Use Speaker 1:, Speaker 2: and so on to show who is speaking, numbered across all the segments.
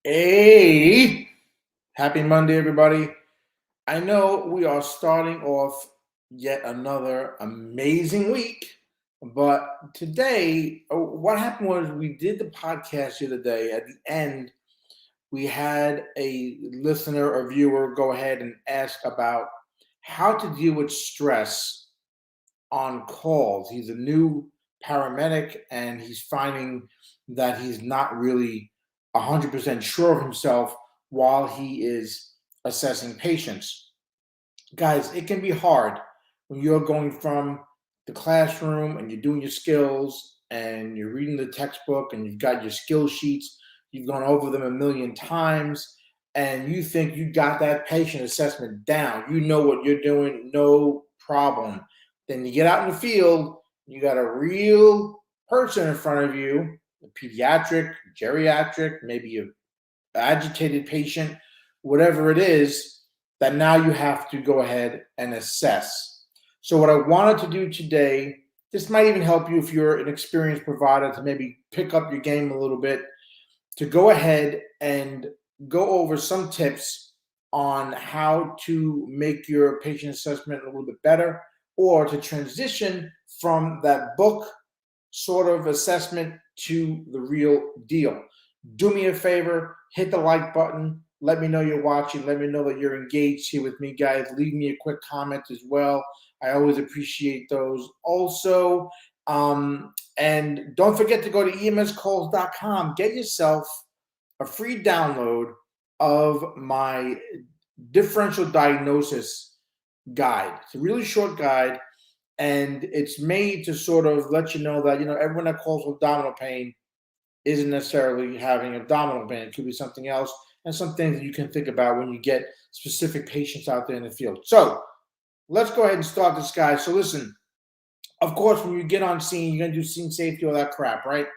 Speaker 1: Hey, happy Monday, everybody. I know we are starting off yet another amazing week, but today, what happened was we did the podcast the other day. At the end, we had a listener or viewer go ahead and ask about how to deal with stress on calls. He's a new paramedic and he's finding that he's not really 100% sure of himself while he is assessing patients. Guys, it can be hard when you're going from the classroom and you're doing your skills and you're reading the textbook and you've got your skill sheets, you've gone over them a million times, and you think you got that patient assessment down. You know what you're doing, no problem. Then you get out in the field, you got a real person in front of you, a pediatric, geriatric, maybe a agitated patient, whatever it is, that now you have to go ahead and assess. So, what I wanted to do today, this might even help you if you're an experienced provider to maybe pick up your game a little bit, to go ahead and go over some tips on how to make your patient assessment a little bit better or to transition from that book sort of assessment to the real deal. Do me a favor, hit the like button. Let me know you're watching. Let me know that you're engaged here with me, guys. Leave me a quick comment as well. I always appreciate those. Also, and don't forget to go to emscalls.com. Get yourself a free download of my differential diagnosis guide. It's a really short guide, and it's made to sort of let you know that everyone that calls with abdominal pain isn't necessarily having abdominal pain. It could be something else, and some things that you can think about when you get specific patients out there in the field. So let's go ahead and start this, guys. So listen, of course, when you get on scene, you're gonna do scene safety, all that crap, right?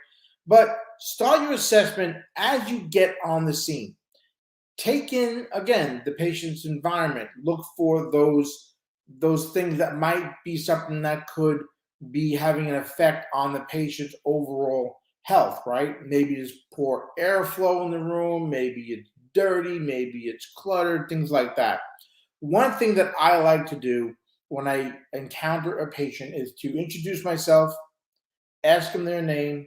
Speaker 1: But start your assessment as you get on the scene. Take in again the patient's environment. Look for those things that might be something that could be having an effect on the patient's overall health, right? Maybe there's poor airflow in the room, maybe it's dirty, maybe it's cluttered, things like that. One thing that I like to do when I encounter a patient is to introduce myself, ask them their name,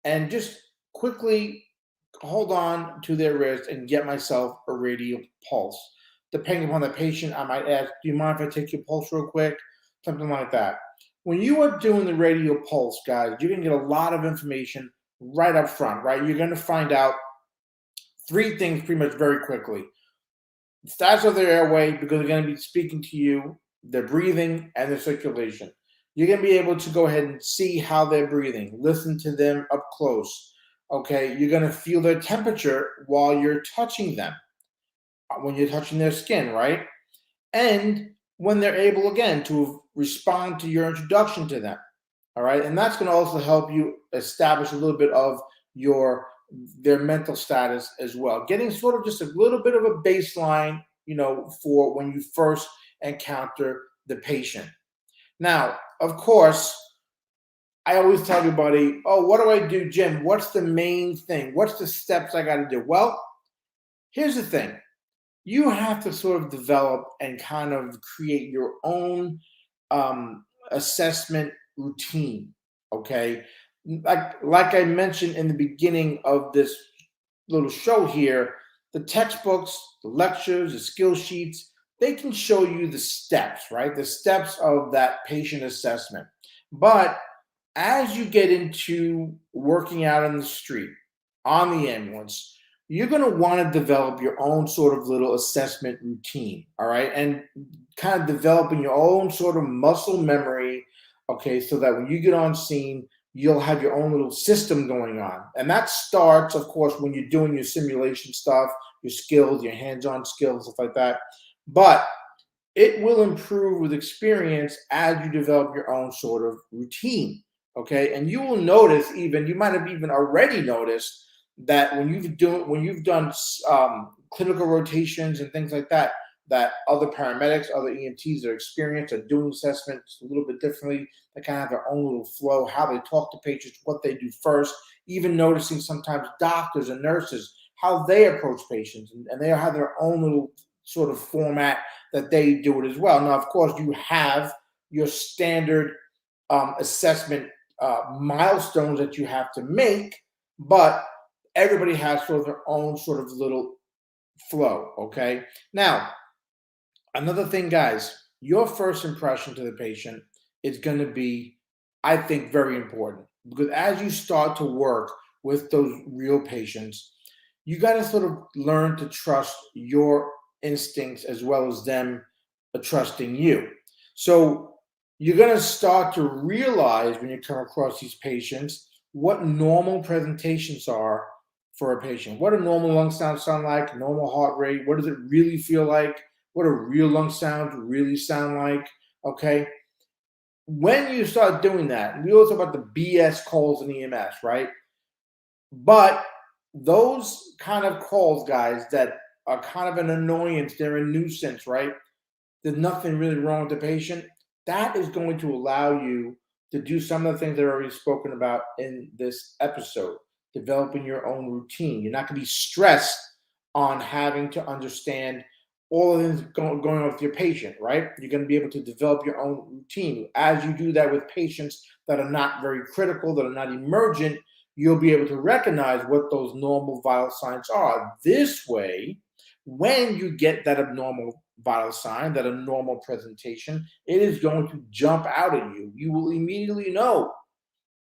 Speaker 1: and just quickly hold on to their wrist and get myself a radial pulse. Depending upon the patient, I might ask, do you mind if I take your pulse real quick? Something like that. When you are doing the radial pulse, guys, you're going to get a lot of information right up front, right? You're going to find out three things pretty much very quickly. The status of their airway, because they're going to be speaking to you, their breathing, and their circulation. You're going to be able to go ahead and see how they're breathing, listen to them up close. Okay, you're going to feel their temperature while you're touching them, when you're touching their skin, right? And when they're able again to respond to your introduction to them. All right, and that's going to also help you establish a little bit of their mental status as well, getting sort of just a little bit of a baseline, for when you first encounter the patient. Now, of course, I always tell everybody, oh, what do I do, Jim? What's the main thing? What's the steps I got to do? Well, here's the thing. You have to sort of develop and kind of create your own assessment routine, okay? Like I mentioned in the beginning of this little show here, the textbooks, the lectures, the skill sheets, they can show you the steps, right? The steps of that patient assessment. But as you get into working out in the street, on the ambulance, you're going to want to develop your own sort of little assessment routine, all right? And kind of developing your own sort of muscle memory, okay, so that when you get on scene, you'll have your own little system going on. And that starts, of course, when you're doing your simulation stuff, your skills, your hands-on skills, stuff like that. But it will improve with experience as you develop your own sort of routine, okay? And you will notice, even you might have even already noticed, that when you've done clinical rotations and things like that, that other paramedics, other EMTs that are experienced are doing assessments a little bit differently. They kind of have their own little flow, how they talk to patients, what they do first. Even noticing sometimes doctors and nurses, how they approach patients, and they have their own little sort of format that they do it as well. Now, of course, you have your standard assessment milestones that you have to make, but everybody has sort of their own sort of little flow. Okay. Now, another thing, guys, your first impression to the patient is going to be, I think, very important, because as you start to work with those real patients, you got to sort of learn to trust your instincts as well as them trusting you. So you're going to start to realize when you come across these patients what normal presentations are for a patient. What do normal lung sounds sound like? Normal heart rate? What does it really feel like? What do real lung sounds really sound like? Okay. When you start doing that, we also talk about the BS calls in EMS, right? But those kind of calls, guys, that are kind of an annoyance, they're a nuisance, right? There's nothing really wrong with the patient. That is going to allow you to do some of the things that are already spoken about in this episode, developing your own routine. You're not going to be stressed on having to understand all of things going on with your patient, right? You're going to be able to develop your own routine. As you do that with patients that are not very critical, that are not emergent, you'll be able to recognize what those normal vital signs are. This way, when you get that abnormal vital sign, that abnormal presentation, it is going to jump out at you. You will immediately know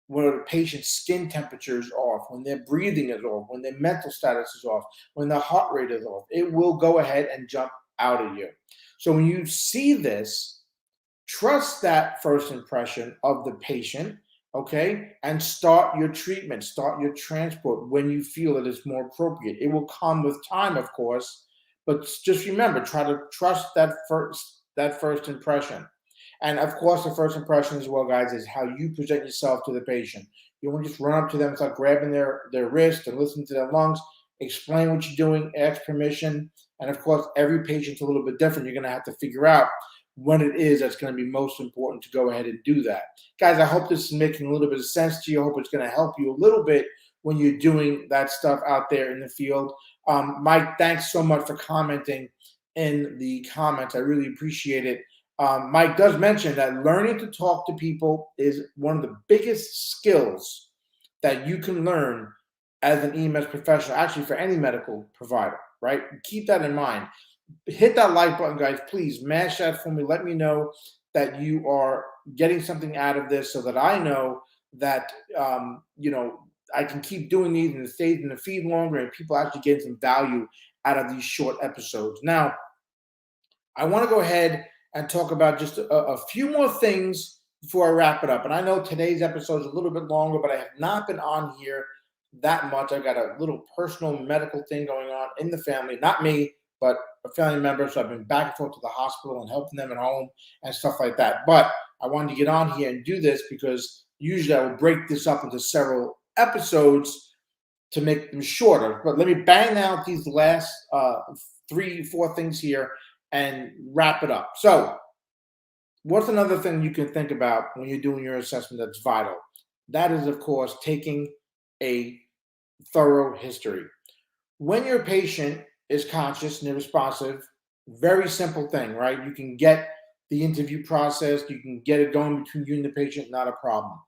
Speaker 1: when a patient's skin temperature is off, when their breathing is off, when their mental status is off, when their heart rate is off. It will go ahead and jump out at you. So when you see this, trust that first impression of the patient, okay, and start your treatment, start your transport when you feel that it's more appropriate. It will come with time, of course, but just remember, try to trust that first impression. And of course, the first impression as well, guys, is how you present yourself to the patient. You want to just run up to them, start grabbing their wrist and listen to their lungs, explain what you're doing, ask permission. And of course, every patient's a little bit different. You're going to have to figure out when it is that's going to be most important to go ahead and do that. Guys, I hope this is making a little bit of sense to you. I hope it's going to help you a little bit when you're doing that stuff out there in the field. Mike, thanks so much for commenting in the comments. I really appreciate it. Mike does mention that learning to talk to people is one of the biggest skills that you can learn as an EMS professional, actually for any medical provider, right? Keep that in mind. Hit that like button, guys. Please mash that for me. Let me know that you are getting something out of this so that I know that, I can keep doing these and it stays in the feed longer and people actually get some value out of these short episodes. Now, I want to go ahead and talk about just a few more things before I wrap it up. And I know today's episode is a little bit longer, but I have not been on here that much. I got a little personal medical thing going on in the family, not me, but a family member. So I've been back and forth to the hospital and helping them at home and stuff like that. But I wanted to get on here and do this because usually I would break this up into several episodes to make them shorter. But let me bang out these last 3-4 things here and wrap it up. So what's another thing you can think about when you're doing your assessment that's vital? That is, of course, taking a thorough history. When your patient is conscious and responsive, very simple thing, right? You can get the interview process, you can get it going between you and the patient, not a problem.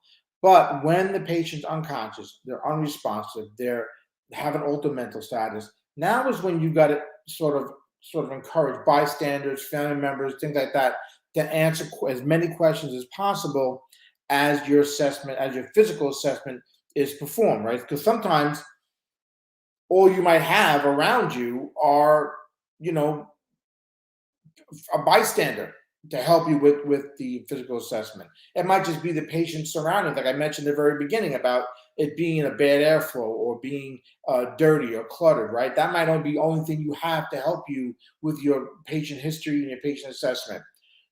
Speaker 1: But when the patient's unconscious, they're unresponsive, they're have an altered mental status, now is when you got to sort of encourage bystanders, family members, things like that, to answer as many questions as possible as your assessment, as your physical assessment is performed, right? Because sometimes all you might have around you are, a bystander to help you with the physical assessment. It might just be the patient surrounding, like I mentioned at the very beginning about it being in a bad airflow or being dirty or cluttered, right? That might only be the only thing you have to help you with your patient history and your patient assessment.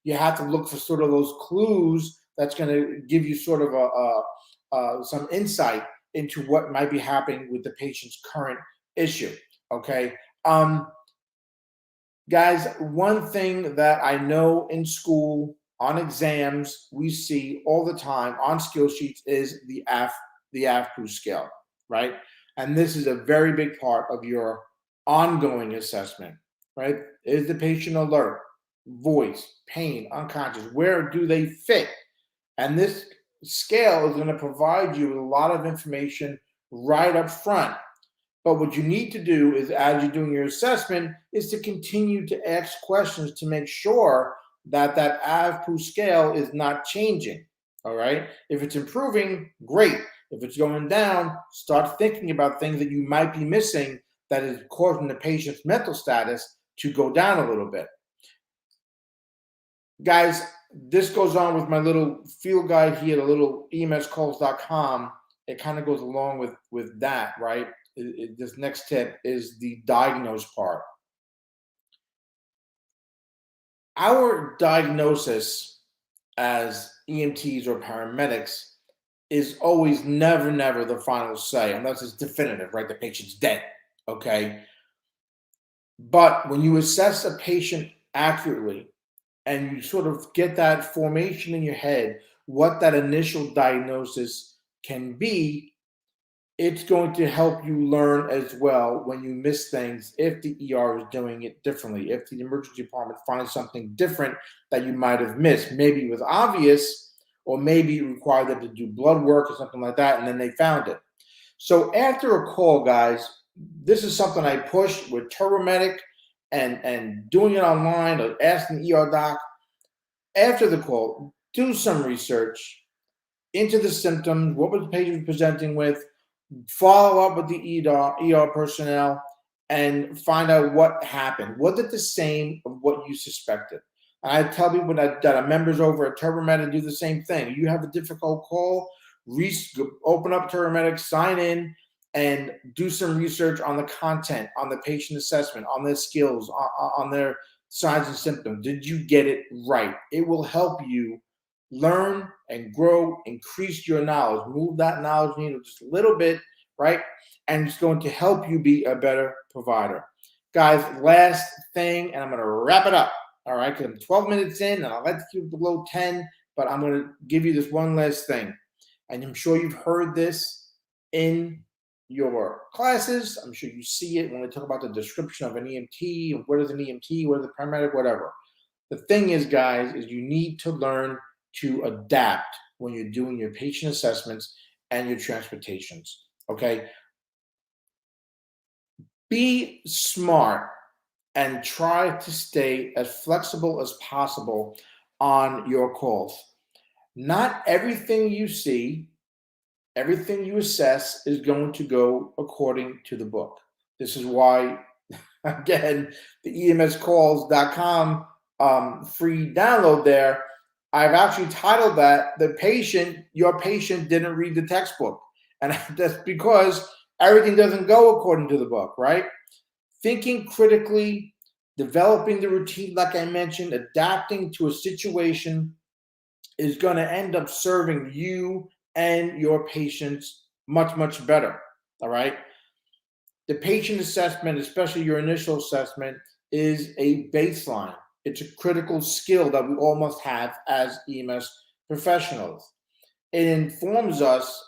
Speaker 1: You have to look for sort of those clues that's going to give you sort of some insight into what might be happening with the patient's current issue. Okay. Guys, one thing that I know in school, on exams, we see all the time on skill sheets is the AFPU scale, right? And this is a very big part of your ongoing assessment, right? Is the patient alert, voice, pain, unconscious? Where do they fit? And this scale is going to provide you with a lot of information right up front. But what you need to do is, as you're doing your assessment, is to continue to ask questions to make sure that that AVPU scale is not changing. All right. If it's improving, great. If it's going down, start thinking about things that you might be missing that is causing the patient's mental status to go down a little bit. Guys, this goes on with my little field guide here, the little emscalls.com. It kind of goes along with that, right? This next tip is the diagnose part. Our diagnosis as EMTs or paramedics is always never the final say, unless it's definitive, right? The patient's dead, okay? But when you assess a patient accurately and you sort of get that formation in your head, what that initial diagnosis can be, it's going to help you learn as well when you miss things, if the ER is doing it differently, if the emergency department finds something different that you might have missed. Maybe it was obvious, or maybe it required them to do blood work or something like that, and then they found it. So after a call, guys, this is something I push with TurboMedic and doing it online or asking the ER doc. After the call, do some research into the symptoms, what was the patient presenting with, follow up with the ER personnel, and find out what happened. Was it the same of what you suspected? And I tell people that are members over at TurboMedic do the same thing. You have a difficult call, open up TurboMedic, sign in, and do some research on the content, on the patient assessment, on their skills, on their signs and symptoms. Did you get it right? It will help you learn and grow, increase your knowledge, move that knowledge needle just a little bit, right? And it's going to help you be a better provider. Guys, last thing, and I'm going to wrap it up, all right? Because I'm 12 minutes in, and I'd like to keep it below 10, but I'm going to give you this one last thing. And I'm sure you've heard this in your classes. I'm sure you see it when we talk about the description of an EMT, what is an EMT, what is a paramedic, whatever. The thing is, guys, is you need to learn to adapt when you're doing your patient assessments and your transportations, okay? Be smart and try to stay as flexible as possible on your calls. Not everything you see, everything you assess is going to go according to the book. This is why, again, the emscalls.com free download there, I've actually titled that your patient didn't read the textbook. And that's because everything doesn't go according to the book, right? Thinking critically, developing the routine, like I mentioned, adapting to a situation is going to end up serving you and your patients much better, all right? The patient assessment, especially your initial assessment, is a baseline. It's a critical skill that we all must have as EMS professionals. It informs us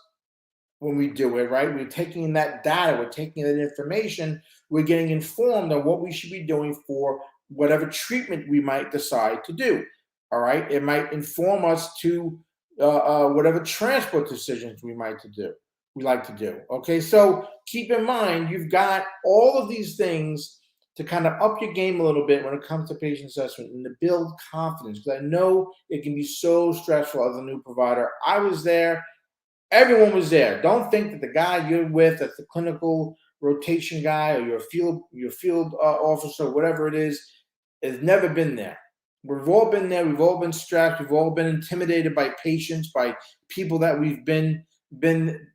Speaker 1: when we do it, right? We're taking that data, we're taking that information, we're getting informed on what we should be doing for whatever treatment we might decide to do, all right? It might inform us to whatever transport decisions we like to do, okay? So keep in mind, you've got all of these things to kind of up your game a little bit when it comes to patient assessment and to build confidence, because I know it can be so stressful as a new provider. I was there. Everyone was there. Don't think that the guy you're with, that's the clinical rotation guy, or your field officer, whatever it is, has never been there. We've all been there. We've all been stressed. We've all been intimidated by patients, by people that we've been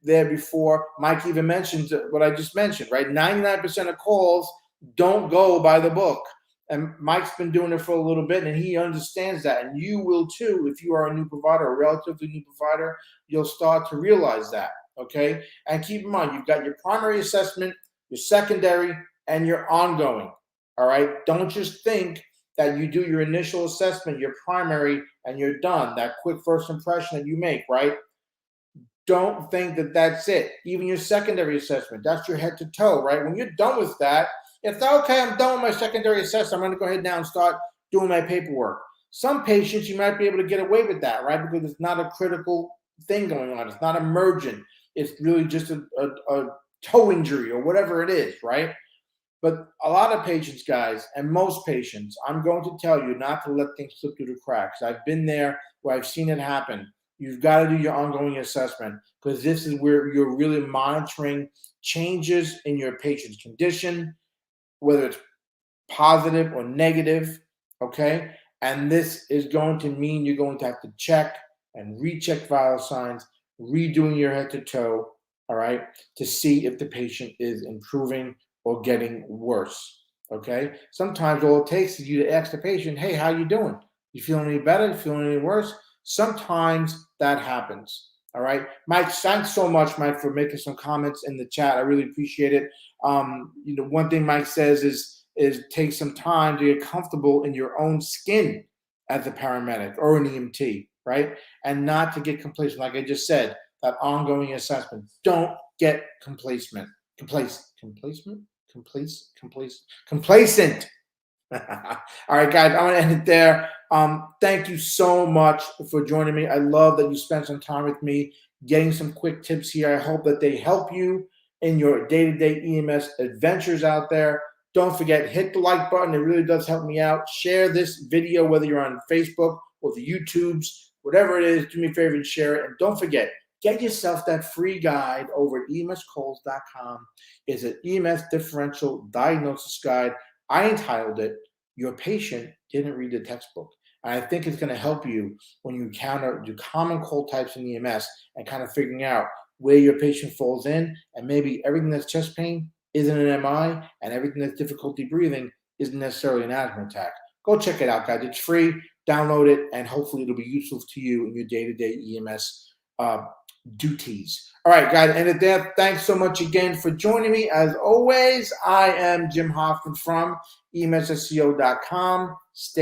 Speaker 1: there before. Mike even mentioned what I just mentioned, right? 99% of calls don't go by the book. And Mike's been doing it for a little bit, and he understands that. And you will too, if you are a new provider, a relatively new provider, you'll start to realize that, okay? And keep in mind, you've got your primary assessment, your secondary, and your ongoing, all right? Don't just think that you do your initial assessment, your primary, and you're done. That quick first impression that you make, right? don't think that that's it. Even your secondary assessment, that's your head to toe, right? When you're done with that, it's okay, I'm done with my secondary assessment. I'm going to go ahead now and start doing my paperwork. Some patients, you might be able to get away with that, right? Because it's not a critical thing going on. It's not emergent. It's really just a toe injury or whatever it is, right? But a lot of patients, guys, and most patients, I'm going to tell you not to let things slip through the cracks. I've been there where I've seen it happen. You've got to do your ongoing assessment because this is where you're really monitoring changes in your patient's condition, whether it's positive or negative, okay? And this is going to mean you're going to have to check and recheck vital signs, redoing your head to toe, all right, to see if the patient is improving or getting worse, okay? Sometimes all it takes is you to ask the patient, hey, how you doing? You feeling any better? You feeling any worse? Sometimes that happens, all right? Mike, thanks so much, Mike, for making some comments in the chat. I really appreciate it. One thing Mike says is take some time to get comfortable in your own skin as a paramedic or an EMT, right? And not to get complacent. Like I just said, that ongoing assessment. Don't get complacent. Complacent. All right, guys, I'm gonna end it there. Thank you so much for joining me. I love that you spent some time with me, getting some quick tips here. I hope that they help you in your day-to-day EMS adventures out there. Don't forget, hit the like button. It really does help me out. Share this video, whether you're on Facebook or the YouTubes, whatever it is, do me a favor and share it. And don't forget, get yourself that free guide over at emscoles.com. It's an EMS differential diagnosis guide. I entitled it, Your Patient Didn't Read the Textbook. And I think it's going to help you when you encounter the common cold types in EMS and kind of figuring out where your patient falls in, and maybe everything that's chest pain isn't an MI, and everything that's difficulty breathing isn't necessarily an asthma attack. Go check it out, guys. It's free. Download it, and hopefully it'll be useful to you in your day-to-day EMS duties. All right, guys, and there, thanks so much again for joining me. As always, I am Jim Hoffman from emsseo.com. Stay